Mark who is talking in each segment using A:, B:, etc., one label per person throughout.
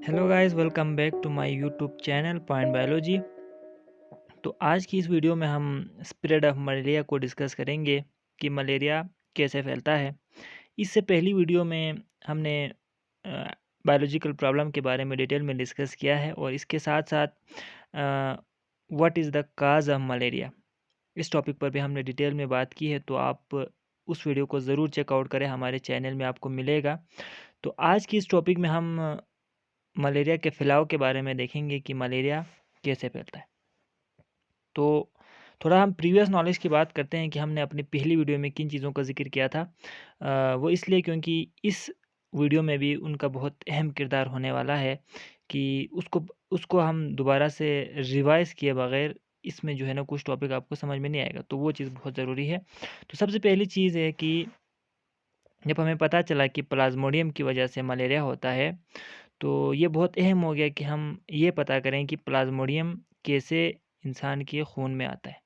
A: Hello guys, welcome back to my YouTube channel point biology. तो आज की इस वीडियो में हम स्प्रेड ऑफ मलेरिया को डिस्कस करेंगे कि मलेरिया कैसे फैलता है। इससे पहली वीडियो में हमने बायोलॉजिकल प्रॉब्लम के बारे में डिटेल में डिस्कस किया है और इसके साथ साथ what is the cause of malaria, इस टॉपिक पर भी हमने डिटेल में बात की है। तो आप उस वीडियो को ज़रूर चेकआउट करें, हमारे चैनल में आपको मिलेगा। तो आज की इस टॉपिक में हम मलेरिया के फैलाव के बारे में देखेंगे कि मलेरिया कैसे फैलता है। तो थोड़ा हम प्रीवियस नॉलेज की बात करते हैं कि हमने अपनी पहली वीडियो में किन चीज़ों का ज़िक्र किया था। वो इसलिए क्योंकि इस वीडियो में भी उनका बहुत अहम किरदार होने वाला है कि उसको उसको हम दोबारा से रिवाइज़ किए बगैर इसमें जो है ना कुछ टॉपिक आपको समझ में नहीं आएगा, तो वो चीज़ बहुत ज़रूरी है। तो सबसे पहली चीज़ है कि जब हमें पता चला कि प्लाज्मोडियम की वजह से मलेरिया होता है, तो ये बहुत अहम हो गया कि हम ये पता करें कि प्लाज्मोडियम कैसे इंसान के खून में आता है।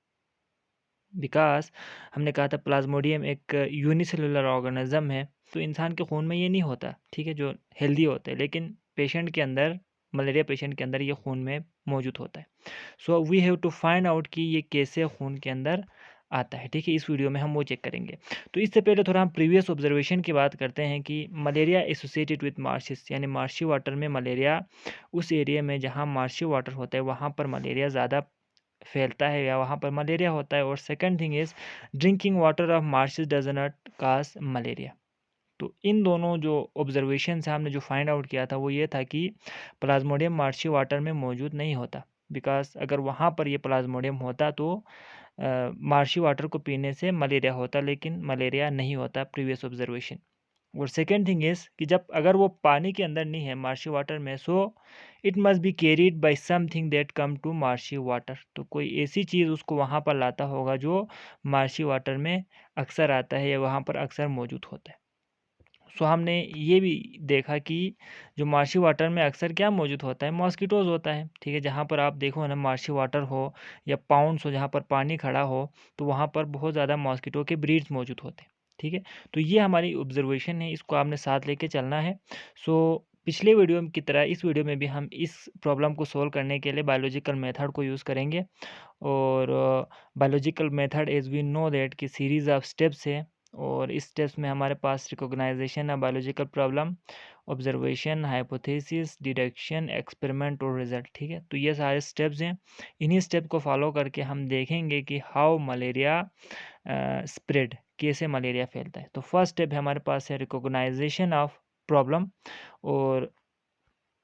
A: बिकॉज़ हमने कहा था प्लाज्मोडियम एक यूनिसेलुलर ऑर्गेनिज़्म है, तो इंसान के खून में ये नहीं होता, ठीक है, जो हेल्दी होते हैं, लेकिन पेशेंट के अंदर, मलेरिया पेशेंट के अंदर ये खून में मौजूद होता है। So we have to find out कि ये कैसे खून के अंदर आता है, ठीक है। इस वीडियो में हम वो चेक करेंगे। तो इससे पहले थोड़ा हम प्रीवियस ऑब्जर्वेशन की बात करते हैं कि मलेरिया एसोसिएटेड विथ मार्शिस, यानी मार्शी वाटर में मलेरिया, उस एरिया में जहाँ मार्शी वाटर होता है वहाँ पर मलेरिया ज़्यादा फैलता है या वहाँ पर मलेरिया होता है। और second thing is drinking water of marshes does not cause malaria. तो इन दोनों जो ऑब्जर्वेशन से हमने जो फाइंड आउट किया था वो ये था कि प्लाज्मोडियम मार्शी वाटर में मौजूद नहीं होता। बिकॉज अगर वहाँ पर ये प्लाज्मोडियम होता तो मार्शी वाटर को पीने से मलेरिया होता, लेकिन मलेरिया नहीं होता, प्रीवियस ऑब्जर्वेशन। और सेकेंड थिंग इज़ कि जब अगर वो पानी के अंदर नहीं है मार्शी वाटर में, so it must be carried by something that come to marshy water. तो कोई ऐसी चीज़ उसको वहाँ पर लाता होगा जो मार्शी वाटर में अक्सर आता है या वहाँ पर अक्सर मौजूद होता है। सो हमने ये भी देखा कि जो मार्शी वाटर में अक्सर क्या मौजूद होता है, मॉस्किटोज़ होता है, ठीक है। जहाँ पर आप देखो ना मार्शी वाटर हो या पाउंड्स हो जहाँ पर पानी खड़ा हो, तो वहाँ पर बहुत ज़्यादा मॉस्किटो के ब्रीड्स मौजूद होते हैं, ठीक है। तो ये हमारी ऑब्जर्वेशन है, इसको आपने साथ लेके चलना है। सो पिछले वीडियो की तरह इस वीडियो में भी हम इस प्रॉब्लम को सॉल्व करने के लिए बायोलॉजिकल मेथड को यूज़ करेंगे। और biological method as we know that कि सीरीज़ ऑफ स्टेप्स है, और इस स्टेप्स में हमारे पास recognisation of biological problem, observation, hypothesis, deduction, experiment और रिजल्ट, ठीक है। तो ये सारे स्टेप्स हैं। इन्हीं स्टेप को फॉलो करके हम देखेंगे कि हाउ मलेरिया स्प्रेड, कैसे मलेरिया फैलता है। तो फर्स्ट स्टेप हमारे पास है रिकॉग्नाइजेशन ऑफ प्रॉब्लम। और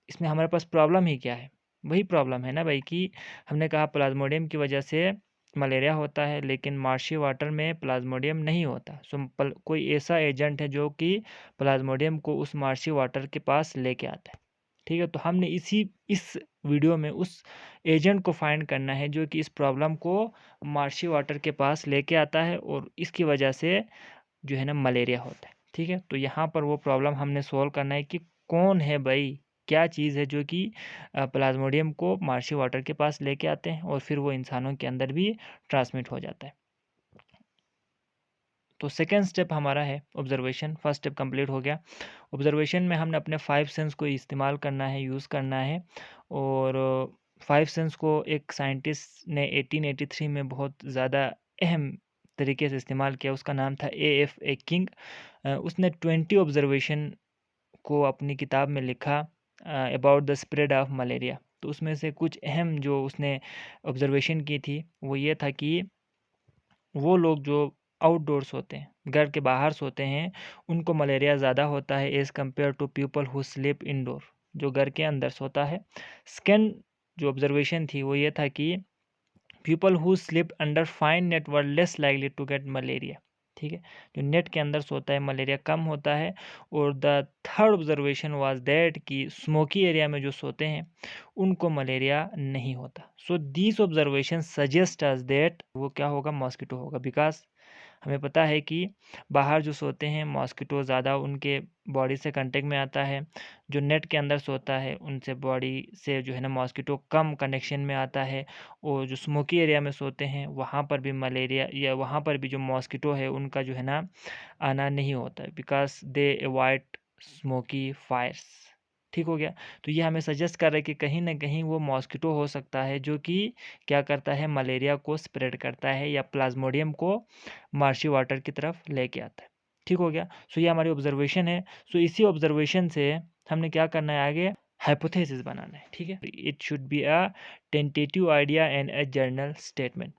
A: इसमें हमारे पास प्रॉब्लम ही क्या है, वही प्रॉब्लम है ना भाई कि हमने कहा प्लाज्मोडियम की वजह से मलेरिया होता है, लेकिन मार्शी वाटर में प्लाज्मोडियम नहीं होता। सो कोई ऐसा एजेंट है जो कि प्लाज्मोडियम को उस मार्शी वाटर के पास लेके आता है, ठीक है। तो हमने इस वीडियो में उस एजेंट को फाइंड करना है जो कि इस प्रॉब्लम को मार्शी वाटर के पास लेके आता है और इसकी वजह से जो है ना मलेरिया होता है, ठीक है। तो यहाँ पर वो प्रॉब्लम हमने सॉल्व करना है कि कौन है भाई, क्या चीज़ है जो कि प्लाज्मोडियम को मार्शी वाटर के पास लेके आते हैं और फिर वो इंसानों के अंदर भी ट्रांसमिट हो जाता है। तो सेकेंड स्टेप हमारा है ऑब्जर्वेशन। फर्स्ट स्टेप कंप्लीट हो गया। ऑब्जर्वेशन में हमने अपने 5 सेंस को इस्तेमाल करना है, यूज़ करना है। और 5 सेंस को एक साइंटिस्ट ने 1883 में बहुत ज़्यादा अहम तरीके से इस्तेमाल किया, उसका नाम था एएफ किंग। उसने 20 ऑब्जर्वेशन को अपनी किताब में लिखा about the spread of malaria. तो उसमें से कुछ अहम जो उसने ऑब्जर्वेशन की थी वो ये था कि वो लोग जो आउटडोर्स होते हैं, घर के बाहर सोते हैं, उनको मलेरिया ज़्यादा होता है as compare to people who sleep indoor, जो घर के अंदर सोता है। सेकंड जो ऑब्जर्वेशन थी वो ये था कि people who sleep under fine net were less likely to get malaria, ठीक है। जो नेट के अंदर सोता है मलेरिया कम होता है। और the third observation was that कि स्मोकी एरिया में जो सोते हैं उनको मलेरिया नहीं होता। So this observation suggest us that वो क्या होगा, मॉस्किटो होगा। बिकॉज हमें पता है कि बाहर जो सोते हैं मॉस्किटो ज़्यादा उनके बॉडी से कांटेक्ट में आता है, जो नेट के अंदर सोता है उनसे बॉडी से जो है ना मॉस्किटो कम कनेक्शन में आता है। और जो स्मोकी एरिया में सोते हैं वहाँ पर भी मलेरिया या वहाँ पर भी जो मॉस्किटो है उनका जो है ना आना नहीं होता है, because they avoid smoky fires, ठीक हो गया। तो ये हमें सजेस्ट कर रहा है कि कहीं न कहीं वो मॉस्किटो हो सकता है जो कि क्या करता है, मलेरिया को स्प्रेड करता है या प्लाज्मोडियम को मार्शी वाटर की तरफ लेके आता है। ठीक हो गया। सो ये हमारी ऑब्जर्वेशन है। सो इसी ऑब्जर्वेशन से हमने क्या करना है आगे, हाइपोथेसिस बनाना है। ठीक है, it should be a tentative idea and a general statement.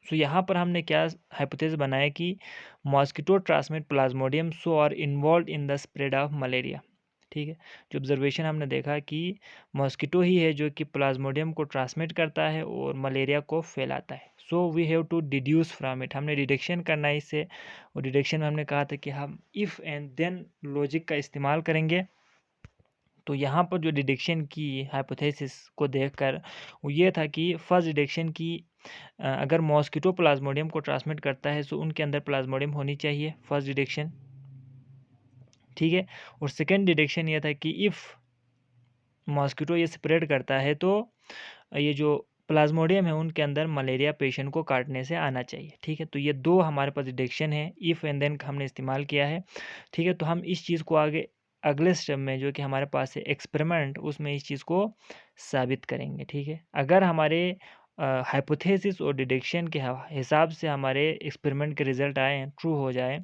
A: So यहाँ पर हमने क्या हाइपोथेसिस बनाया कि mosquito transmit Plasmodium so are involve in the spread of malaria. ठीक है, जो ऑब्जर्वेशन हमने देखा कि मॉस्किटो ही है जो कि प्लाज्मोडियम को ट्रांसमिट करता है और मलेरिया को फैलाता है। So we have to deduce from it, हमने डिडक्शन करना है इससे। और डिडक्शन में हमने कहा था कि हम इफ़ एंड देन लॉजिक का इस्तेमाल करेंगे। तो यहाँ पर जो डिडक्शन की हाइपोथेसिस को देखकर वो ये था कि फर्स्ट डिडक्शन की अगर मॉस्किटो प्लाज्मोडियम को ट्रांसमिट करता है तो उनके अंदर प्लाज्मोडियम होनी चाहिए, फर्स्ट डिडक्शन। ठीक है, और सेकंड डिडक्शन ये था कि इफ़ मॉस्किटो ये स्प्रेड करता है तो ये जो प्लाज्मोडियम है उनके अंदर मलेरिया पेशेंट को काटने से आना चाहिए। ठीक है, तो ये दो हमारे पास डिडक्शन है, इफ़ एंड देन का हमने इस्तेमाल किया है। ठीक है, तो हम इस चीज़ को आगे अगले स्टेप में जो कि हमारे पास है एक्सपेरिमेंट, उसमें इस चीज़ को साबित करेंगे। ठीक है, अगर हमारे हाइपोथेसिस और डिडक्शन के हिसाब से हमारे एक्सपेरिमेंट के रिजल्ट आए, ट्रू हो जाए,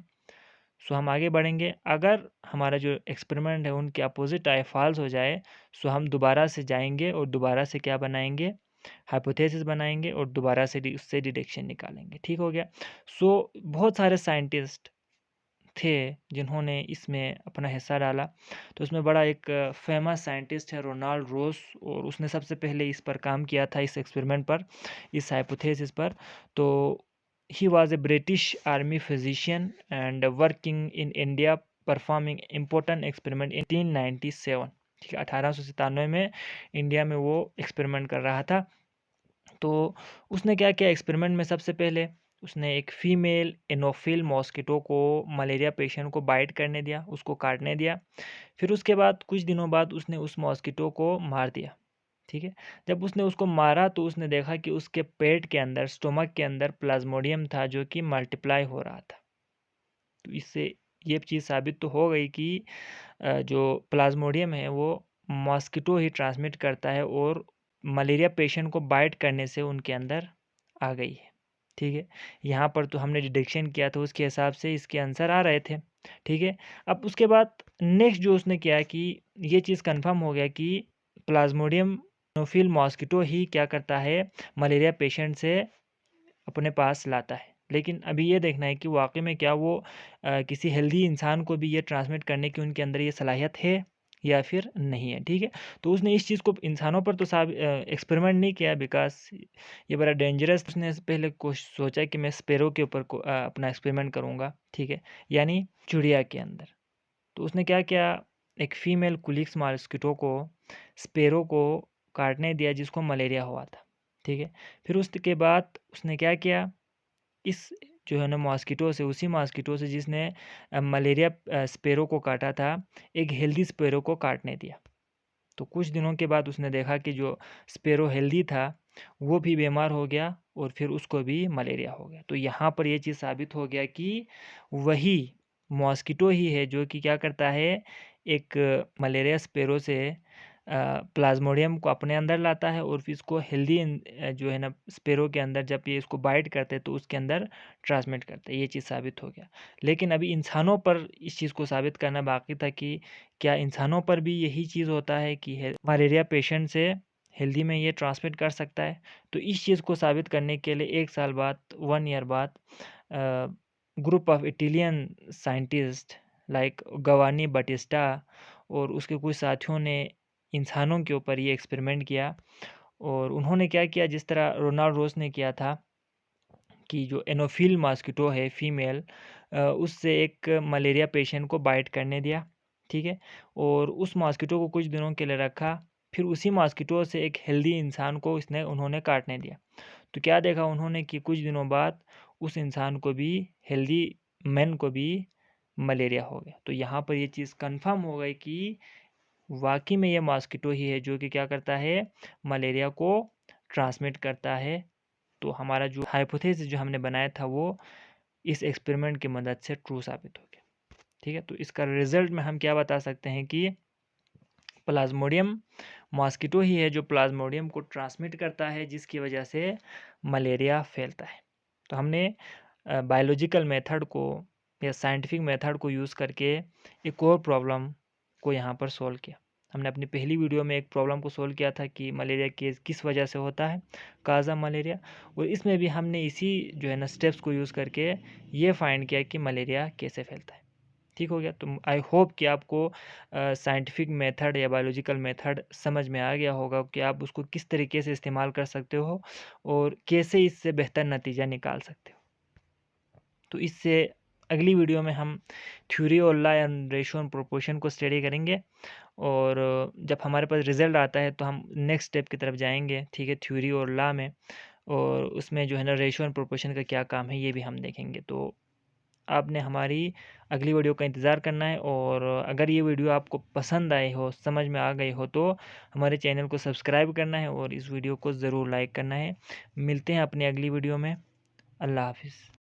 A: सो हम आगे बढ़ेंगे। अगर हमारा जो एक्सपेरिमेंट है उनके अपोजिट आए, फॉल्स हो जाए, सो हम दोबारा से जाएंगे और दोबारा से क्या बनाएंगे, हाइपोथेसिस बनाएंगे और दोबारा से उससे डिडक्शन निकालेंगे। ठीक हो गया। सो बहुत सारे साइंटिस्ट थे जिन्होंने इसमें अपना हिस्सा डाला। तो उसमें बड़ा एक फेमस साइंटिस्ट है रोनाल्ड रोस, और उसने सबसे पहले इस पर काम किया था, इस एक्सपेरिमेंट पर, इस हाइपोथेसिस पर। तो he was a British army physician and working in India performing important experiment in 1897। ठीक है, 1897 में इंडिया में वो एक्सपेरिमेंट कर रहा था। तो उसने क्या किया एक्सपेरिमेंट में, सबसे पहले उसने एक फीमेल एनोफिल मॉस्किटो को मलेरिया पेशेंट को बाइट करने दिया, उसको काटने दिया। फिर उसके बाद कुछ दिनों बाद उसने उस मॉस्किटो को मार दिया। ठीक है, जब उसने उसको मारा तो उसने देखा कि उसके पेट के अंदर, स्टोमक के अंदर प्लाज्मोडियम था जो कि मल्टीप्लाई हो रहा था। तो इससे ये चीज़ साबित तो हो गई कि जो प्लाज्मोडियम है वो मॉस्किटो ही ट्रांसमिट करता है और मलेरिया पेशेंट को बाइट करने से उनके अंदर आ गई है। ठीक है, यहाँ पर तो हमने डिडक्शन किया था, उसके हिसाब से इसके आंसर आ रहे थे। ठीक है, अब उसके बाद नेक्स्ट जो उसने किया कि ये चीज़ कंफर्म हो गया कि प्लाज्मोडियम नोफिल मॉस्किटो ही क्या करता है, मलेरिया पेशेंट से अपने पास लाता है। लेकिन अभी ये देखना है कि वाक़ई में क्या वो किसी हेल्दी इंसान को भी ये ट्रांसमिट करने की उनके अंदर ये सलाहियत है या फिर नहीं है। ठीक है, तो उसने इस चीज़ को इंसानों पर तो एक्सपेरिमेंट नहीं किया, बिकॉज़ ये बड़ा डेंजरस। उसने पहले सोचा कि मैं स्पैरो के ऊपर अपना एक्सपेरिमेंट करूँगा। ठीक है, यानी चिड़िया के अंदर। तो उसने क्या किया, एक फ़ीमेल कुलिक्स मॉस्किटो को, स्पैरो को काटने दिया जिसको मलेरिया हुआ था। ठीक है, फिर उसके बाद उसने क्या किया, इस जो है ना मॉस्किटो से, उसी मॉस्किटो से जिसने मलेरिया स्पैरो को काटा था, एक हेल्दी स्पैरो को काटने दिया। तो कुछ दिनों के बाद उसने देखा कि जो स्पैरो हेल्दी था वो भी बीमार हो गया और फिर उसको भी मलेरिया हो गया। तो यहाँ पर ये चीज़ साबित हो गया कि वही मॉस्किटो ही है जो कि क्या करता है, एक मलेरिया स्पैरो से प्लाज्मोडियम को अपने अंदर लाता है और फिर इसको हेल्दी जो है ना स्पैरो के अंदर जब ये इसको बाइट करते हैं तो उसके अंदर ट्रांसमिट करते हैं। ये चीज़ साबित हो गया। लेकिन अभी इंसानों पर इस चीज़ को साबित करना बाकी था कि क्या इंसानों पर भी यही चीज़ होता है कि मलेरिया पेशेंट से हेल्दी में ये ट्रांसमिट कर सकता है। तो इस चीज़ को साबित करने के लिए 1 साल बाद, 1 ईयर बाद group of Italian scientist like Giovanni Battista और उसके कुछ साथियों ने इंसानों के ऊपर ये एक्सपेरिमेंट किया। और उन्होंने क्या किया, जिस तरह रोनाल्ड रोस ने किया था कि जो एनोफिल मॉस्किटो है फीमेल, उससे एक मलेरिया पेशेंट को बाइट करने दिया। ठीक है, और उस मॉस्किटो को कुछ दिनों के लिए रखा, फिर उसी मॉस्किटो से एक हेल्दी इंसान को उन्होंने काटने दिया। तो क्या देखा उन्होंने कि कुछ दिनों बाद उस इंसान को भी, हेल्दी मैन को भी मलेरिया हो गया। तो यहाँ पर ये चीज़ कंफर्म हो गई कि वाकई में ये मॉस्किटो ही है जो कि क्या करता है, मलेरिया को ट्रांसमिट करता है। तो हमारा जो हाइपोथेसिस जो हमने बनाया था वो इस एक्सपेरिमेंट की मदद से ट्रू साबित हो गया। ठीक है, तो इसका रिजल्ट में हम क्या बता सकते हैं कि प्लाज्मोडियम मॉस्किटो ही है जो प्लाज्मोडियम को ट्रांसमिट करता है, जिसकी वजह से मलेरिया फैलता है। तो हमने बायोलॉजिकल मेथड को या साइंटिफिक मेथड को यूज़ करके एक और प्रॉब्लम को यहाँ पर सॉल्व किया। हमने अपनी पहली वीडियो में एक प्रॉब्लम को सॉल्व किया था कि मलेरिया केस किस वजह से होता है, काज़ा मलेरिया, और इसमें भी हमने इसी जो है ना स्टेप्स को यूज़ करके ये फाइंड किया कि मलेरिया कैसे फैलता है। ठीक हो गया। तो आई होप कि आपको साइंटिफिक मेथड या बायोलॉजिकल मेथड समझ में आ गया होगा कि आप उसको किस तरीके से इस्तेमाल कर सकते हो और कैसे इससे बेहतर नतीजा निकाल सकते हो। तो इससे अगली वीडियो में हम थ्योरी और law and ratio and proportion को स्टडी करेंगे, और जब हमारे पास रिजल्ट आता है तो हम नेक्स्ट स्टेप की तरफ जाएंगे, ठीक है, थ्योरी और लॉ में, और उसमें जो है ना रेशियो एंड प्रोपोर्शन का क्या काम है ये भी हम देखेंगे। तो आपने हमारी अगली वीडियो का इंतज़ार करना है, और अगर ये वीडियो आपको पसंद आई हो, समझ में आ गई हो, तो हमारे चैनल को सब्सक्राइब करना है और इस वीडियो को ज़रूर लाइक करना है। मिलते हैं अपनी अगली वीडियो में। अल्लाह हाफिज़।